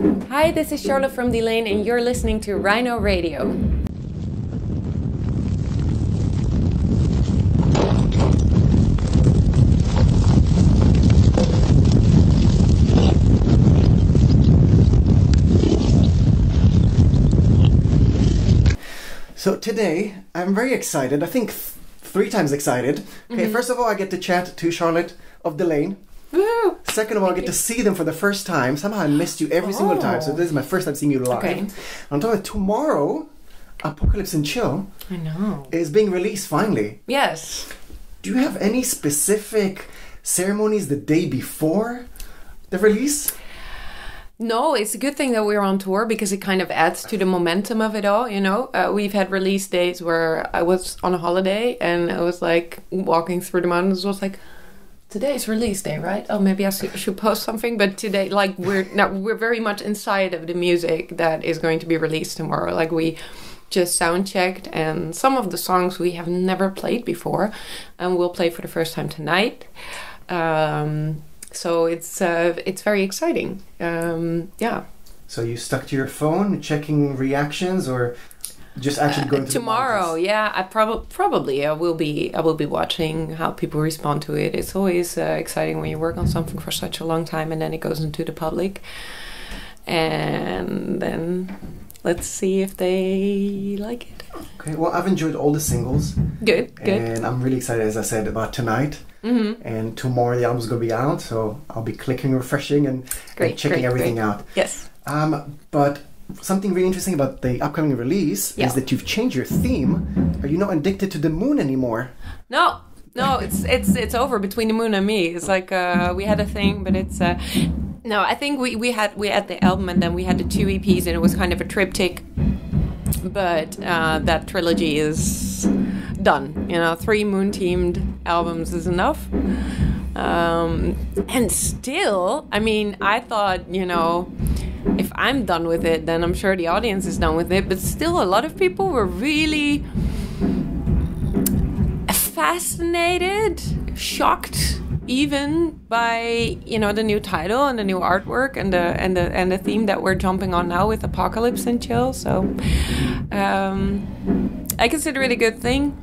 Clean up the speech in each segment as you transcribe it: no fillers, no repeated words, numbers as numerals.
Hi, this is Charlotte from Delain, and you're listening to Rhino Radio. So today, I'm very excited. I think 3 times excited. Okay, First of all, I get to chat to Charlotte of Delain. Woo! Second of all, I get to see them for the first time. Somehow I missed you every single time, so this is my first time seeing you live. Okay. On top of it, tomorrow, Apocalypse and Chill I know. is being released finally. Yes. Do you have any specific ceremonies the day before the release? No, it's a good thing that we're on tour because it kind of adds to the momentum of it all, you know. We've had release days where I was on a holiday and I was like walking through the mountains. I was like, today's release day, right? Oh, maybe I should post something. But today, like, we're very much inside of the music that is going to be released tomorrow. Like, we just sound checked, and some of the songs we have never played before, and we'll play for the first time tonight. So it's very exciting. Yeah. So you stuck to your phone, checking reactions, or just actually going to tomorrow? Yeah, I probably I will be watching how people respond to it. It's always exciting when you work on something for such a long time and then it goes into the public, and then let's see if they like it. Okay, well, I've enjoyed all the singles. Good. And I'm really excited, as I said, about tonight. Mm-hmm. And tomorrow the album's going to be out, so I'll be clicking, refreshing, and checking everything out. Yes. But something really interesting about the upcoming release is that you've changed your theme. Are you not addicted to the moon anymore? No, it's over between the moon and me. It's like we had a thing, but it's no. I think we had the album and then we had the 2 EPs and it was kind of a triptych. But that trilogy is done. You know, 3 moon-themed albums is enough. And still, I mean, I thought, you know, if I'm done with it, then I'm sure the audience is done with it. But still, a lot of people were really fascinated, shocked, even by, you know, the new title and the new artwork and the theme that we're jumping on now with Apocalypse and Chill. So I consider it a good thing.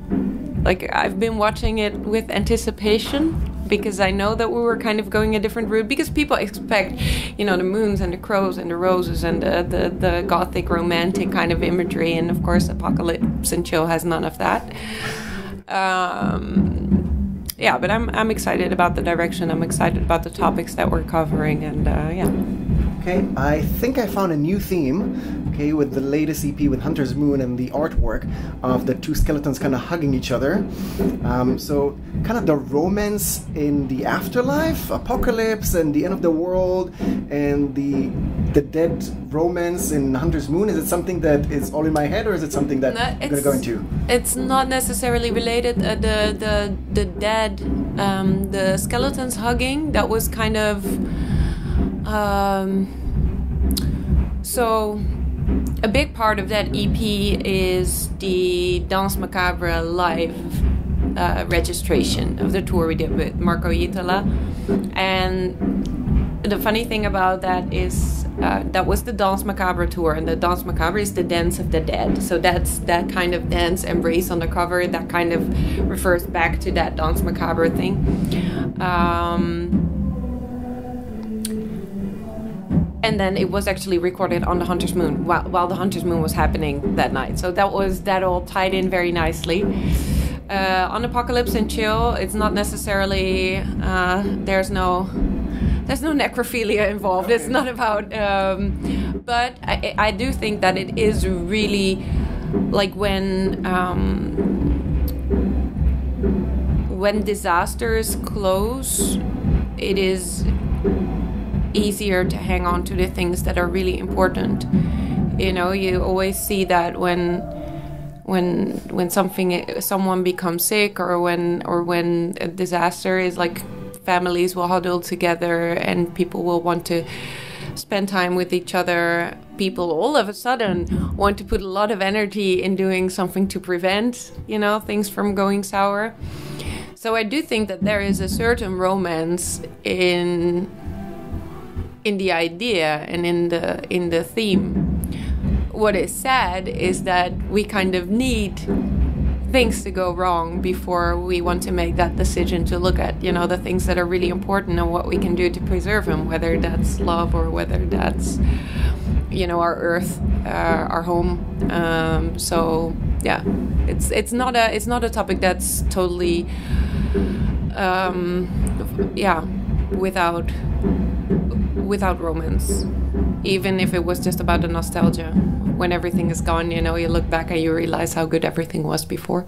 Like, I've been watching it with anticipation because I know that we were kind of going a different route, because people expect, you know, the moons and the crows and the roses and the gothic romantic kind of imagery, and of course Apocalypse and Chill has none of that. Yeah, but I'm excited about the direction. I'm excited about the topics that we're covering, and yeah. Okay, I think I found a new theme, okay, with the latest EP with Hunter's Moon and the artwork of the 2 skeletons kind of hugging each other. So kind of the romance in the afterlife, apocalypse and the end of the world, and the dead romance in Hunter's Moon. Is it something that is all in my head, or is it something that I'm going to go into? It's not necessarily related. The dead, the skeletons hugging, that was kind of... So a big part of that EP is the Danse Macabre live registration of the tour we did with Marco Yitala. And the funny thing about that is that was the Danse Macabre tour, and the Danse Macabre is the dance of the dead. So that's that kind of dance embrace on the cover, that kind of refers back to that Danse Macabre thing. And then it was actually recorded on the Hunter's Moon while the Hunter's Moon was happening that night. So that all tied in very nicely. On Apocalypse and Chill, it's not necessarily there's no necrophilia involved. Okay. It's not about. But I do think that it is really like when disasters close, it is easier to hang on to the things that are really important. You know, you always see that when someone becomes sick, or when a disaster is, like, families will huddle together and people will want to spend time with each other. People all of a sudden want to put a lot of energy in doing something to prevent, you know, things from going sour. So I do think that there is a certain romance in in the idea and in the theme. What is sad is that we kind of need things to go wrong before we want to make that decision to look at, you know, the things that are really important and what we can do to preserve them, whether that's love or whether that's, you know, our earth, our home. So yeah, it's not a topic that's totally without romance. Even if it was just about the nostalgia, when everything is gone, you know, you look back and you realize how good everything was before.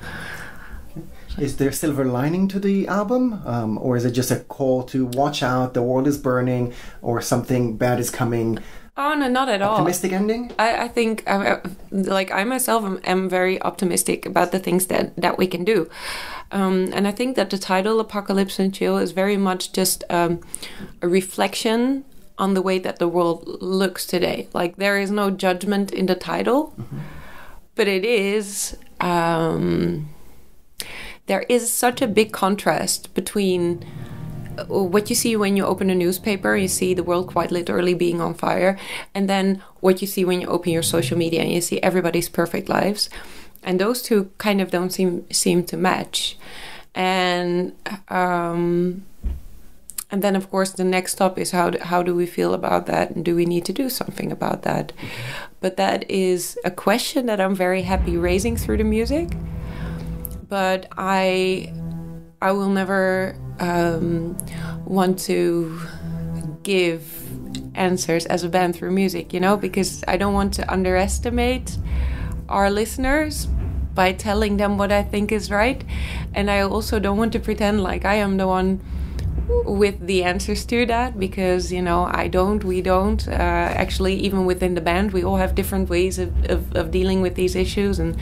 Is there silver lining to the album, or is it just a call to watch out, the world is burning, or something bad is coming? Oh no, not at all. Optimistic ending? I think, like I myself am very optimistic about the things that we can do. And I think that the title, Apocalypse and Chill, is very much just a reflection on the way that the world looks today. Like, there is no judgment in the title, but it is... there is such a big contrast between what you see when you open a newspaper, you see the world quite literally being on fire, and then what you see when you open your social media and you see everybody's perfect lives. And those two kind of don't seem to match. And then, of course, the next stop is how do we feel about that, and do we need to do something about that? But that is a question that I'm very happy raising through the music. But I will never want to give answers as a band through music, you know, because I don't want to underestimate our listeners by telling them what I think is right. And I also don't want to pretend like I am the one with the answers to that, because, you know, we don't. Actually, even within the band, we all have different ways of dealing with these issues and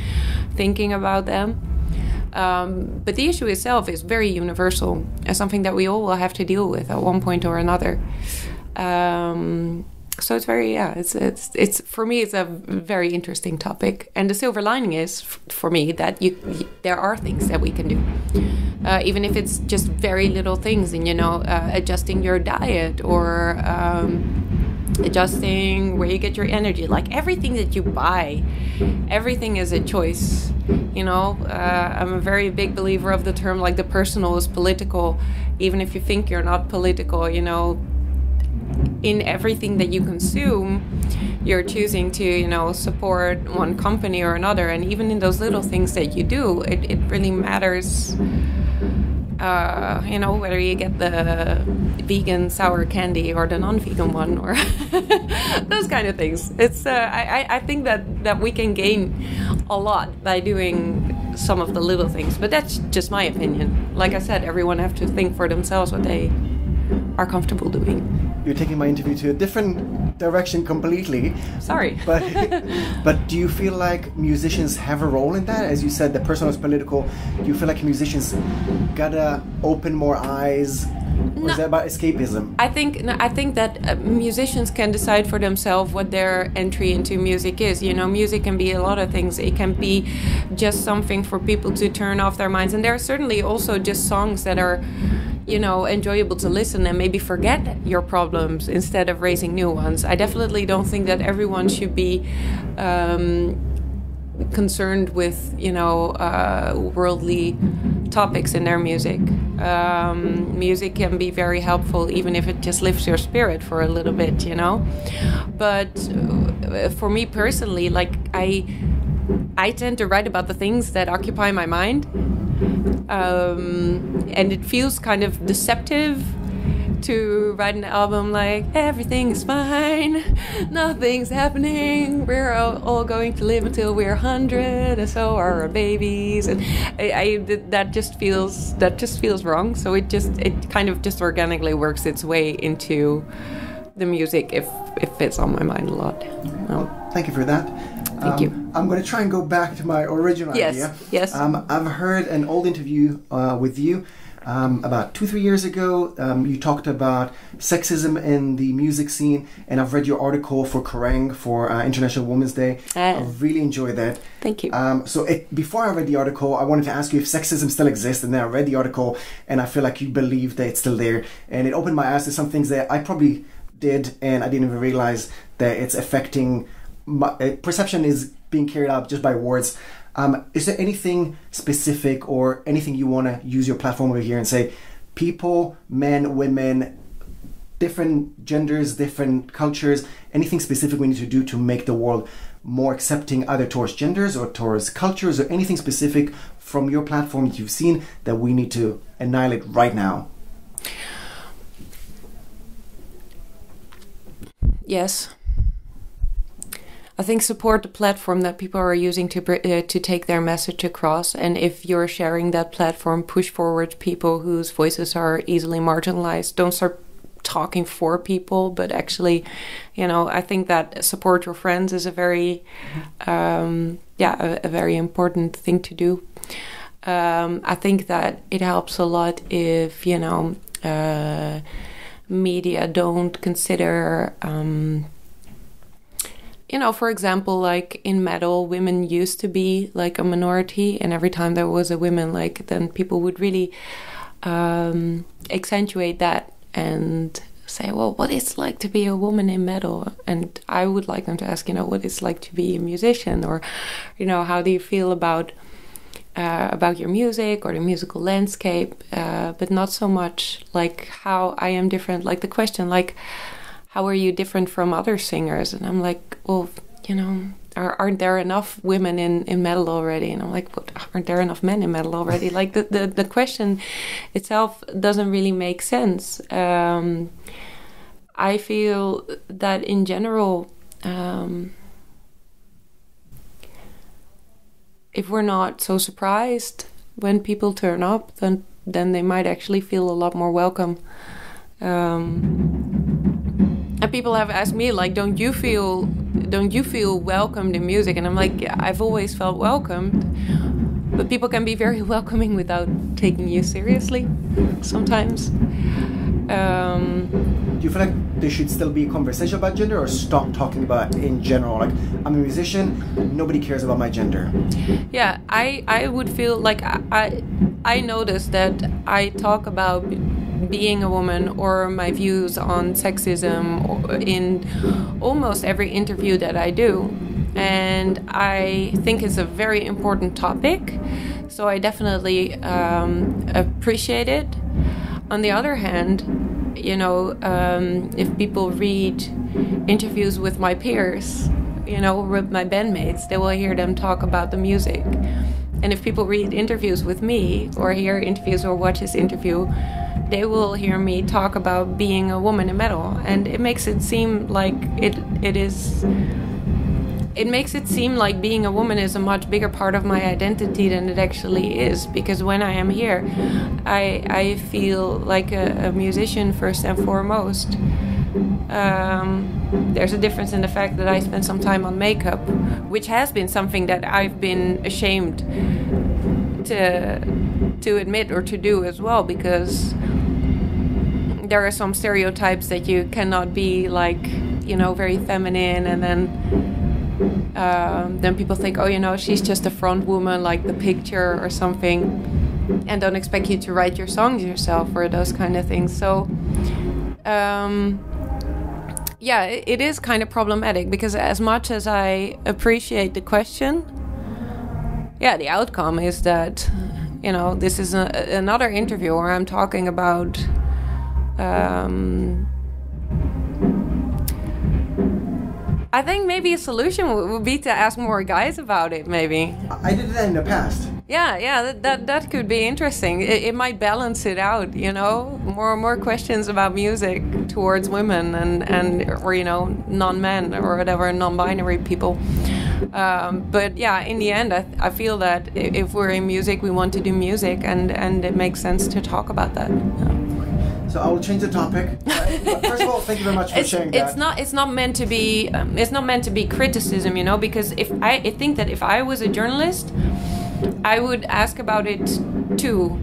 thinking about them. But the issue itself is very universal and something that we all will have to deal with at one point or another. So it's very, it's for me, it's a very interesting topic. And the silver lining is, for me, that there are things that we can do. Even if it's just very little things, and, you know, adjusting your diet or adjusting where you get your energy. Like, everything that you buy, everything is a choice. You know, I'm a very big believer of the term, like, the personal is political. Even if you think you're not political, you know, in everything that you consume, you're choosing to, you know, support one company or another. And even in those little things that you do, it really matters. You know, whether you get the vegan sour candy or the non-vegan one, or those kind of things. It's I think that we can gain a lot by doing some of the little things, but that's just my opinion. Like I said, everyone have to think for themselves what they are comfortable doing. You're taking my interview to a different direction completely. Sorry. But do you feel like musicians have a role in that? As you said, the personal is political. Do you feel like musicians gotta open more eyes? Or is that about escapism? I think that musicians can decide for themselves what their entry into music is. You know, music can be a lot of things. It can be just something for people to turn off their minds. And there are certainly also just songs that are, you know, enjoyable to listen and maybe forget your problems instead of raising new ones. I definitely don't think that everyone should be concerned with, you know, worldly topics in their music. Music can be very helpful, even if it just lifts your spirit for a little bit, you know. But for me personally, like, I tend to write about the things that occupy my mind. And it feels kind of deceptive to write an album like, everything is fine, nothing's happening, we're all going to live until we're 100, and so are our babies. And that just feels wrong. So it kind of just organically works its way into the music if it's on my mind a lot. Well, thank you for that. Thank you. I'm going to try and go back to my original idea. Yes. I've heard an old interview with you about 2-3 years ago. You talked about sexism in the music scene, and I've read your article for Kerrang for International Women's Day. I really enjoyed that. Thank you. Before I read the article, I wanted to ask you if sexism still exists, and then I read the article, and I feel like you believe that it's still there, and it opened my eyes to some things that I probably did, and I didn't even realize that it's affecting perception is being carried out just by words. Is there anything specific or anything you want to use your platform over here and say, people, men, women, different genders, different cultures, anything specific we need to do to make the world more accepting either towards genders or towards cultures, or anything specific from your platform that you've seen that we need to annihilate right now? Yes. I think support the platform that people are using to take their message across. And if you're sharing that platform, push forward people whose voices are easily marginalized. Don't start talking for people, but actually, I think that support your friends is a very, a very important thing to do. I think that it helps a lot if, media don't consider... for example, like in metal, women used to be like a minority, and every time there was a woman, like then people would really accentuate that and say, well, what it's like to be a woman in metal? And I would like them to ask, what it's like to be a musician, or, how do you feel about your music or the musical landscape, but not so much like how I am different, like the question, like, how are you different from other singers? And I'm like, well, aren't there enough women in metal already? And I'm like, but aren't there enough men in metal already? Like the question itself doesn't really make sense. I feel that in general, if we're not so surprised when people turn up, then they might actually feel a lot more welcome. And people have asked me, like, don't you feel welcomed in music? And I'm like, yeah, I've always felt welcomed. But people can be very welcoming without taking you seriously sometimes. Do you feel like there should still be a conversation about gender, or stop talking about it in general? Like, I'm a musician, nobody cares about my gender. Yeah, I would feel like I noticed that I talk about being a woman or my views on sexism in almost every interview that I do. And I think it's a very important topic. So I definitely appreciate it. On the other hand, if people read interviews with my peers, with my bandmates, they will hear them talk about the music. And if people read interviews with me or hear interviews or watch this interview, they will hear me talk about being a woman in metal. And it makes it seem like it makes it seem like being a woman is a much bigger part of my identity than it actually is. Because when I am here, I feel like a musician first and foremost. There's a difference in the fact that I spend some time on makeup, which has been something that I've been ashamed to admit or to do as well, because there are some stereotypes that you cannot be like, very feminine, and then people think, oh, she's just a front woman, like the picture or something, and don't expect you to write your songs yourself or those kind of things. So it is kind of problematic, because as much as I appreciate the question, the outcome is that, this is another interview where I'm talking about I think maybe a solution would be to ask more guys about it, maybe. I did that in the past. Yeah, that could be interesting. It might balance it out, more questions about music towards women and or non-men or whatever, non-binary people. But yeah, in the end, I feel that if we're in music, we want to do music, and it makes sense to talk about that. Yeah. So I will change the topic. But first of all, thank you very much for sharing that. It's not meant to be. It's not meant to be criticism, because I think that if I was a journalist, I would ask about it too.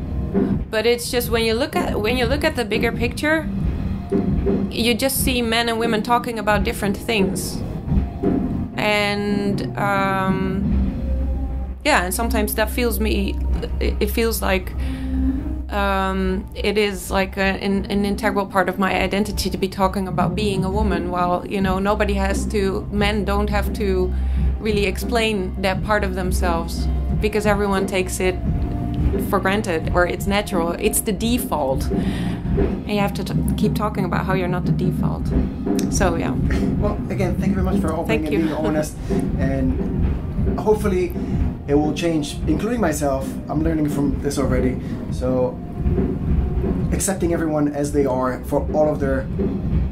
But it's just when you look at the bigger picture, you just see men and women talking about different things, and and sometimes that feels like it is like an integral part of my identity to be talking about being a woman. While men don't have to really explain that part of themselves, because everyone takes it for granted, or it's natural, it's the default, and you have to keep talking about how you're not the default. So yeah. Well, again, thank you very much for opening and being honest, and hopefully it will change, including myself. I'm learning from this already. So accepting everyone as they are for all of their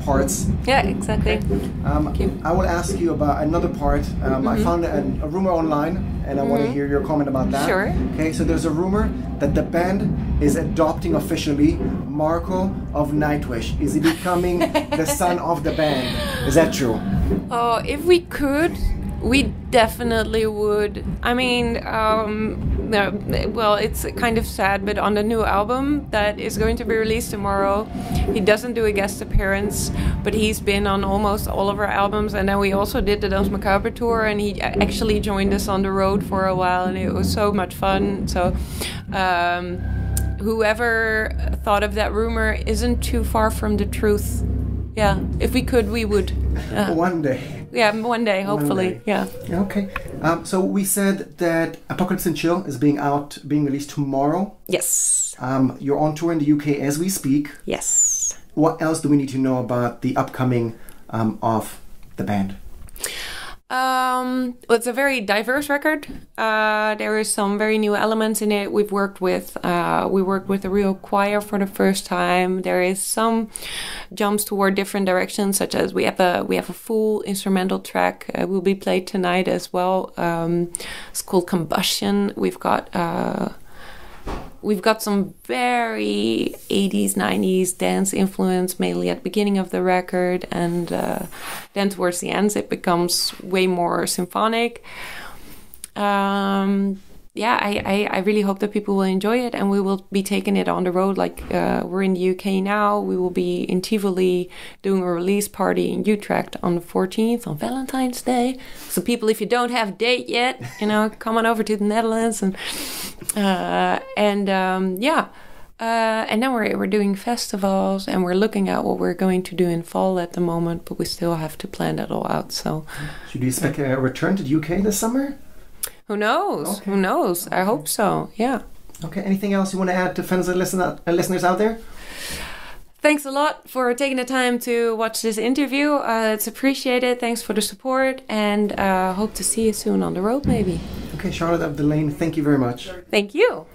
parts. Yeah, exactly. I will ask you about another part. I found a rumor online, and I want to hear your comment about that. Sure. Okay, so there's a rumor that the band is adopting officially Marco of Nightwish. Is he becoming the son of the band? Is that true? Oh, if we could, we definitely would. I mean, well, it's kind of sad, but on the new album that is going to be released tomorrow, he doesn't do a guest appearance, but he's been on almost all of our albums. And then we also did the Danse Macabre tour, and he actually joined us on the road for a while, and it was so much fun. So whoever thought of that rumor isn't too far from the truth. Yeah, if we could, we would. One day. Yeah, one day, hopefully. One day. Yeah. Okay. So we said that Apocalypse and Chill is being released tomorrow. Yes. You're on tour in the UK as we speak. Yes. What else do we need to know about the upcoming of the band? Well, it's a very diverse record. There is some very new elements in it. We worked with a real choir for the first time. There is some jumps toward different directions, such as we have a full instrumental track will be played tonight as well. It's called Combustion. We've got some very 80s, 90s dance influence, mainly at the beginning of the record, and then towards the end it becomes way more symphonic. I really hope that people will enjoy it, and we will be taking it on the road. Like we're in the UK now, we will be in Tivoli doing a release party in Utrecht on the 14th, on Valentine's Day. So people, if you don't have a date yet, come on over to the Netherlands, and then we're doing festivals, and we're looking at what we're going to do in fall at the moment, but we still have to plan that all out. So, should we expect a return to the UK this summer? Who knows? Okay. Who knows? I hope so. Yeah. Okay. Anything else you want to add to fans and listeners out there? Thanks a lot for taking the time to watch this interview. It's appreciated. Thanks for the support, and hope to see you soon on the road, maybe. Okay, Charlotte of Delain, thank you very much. Thank you.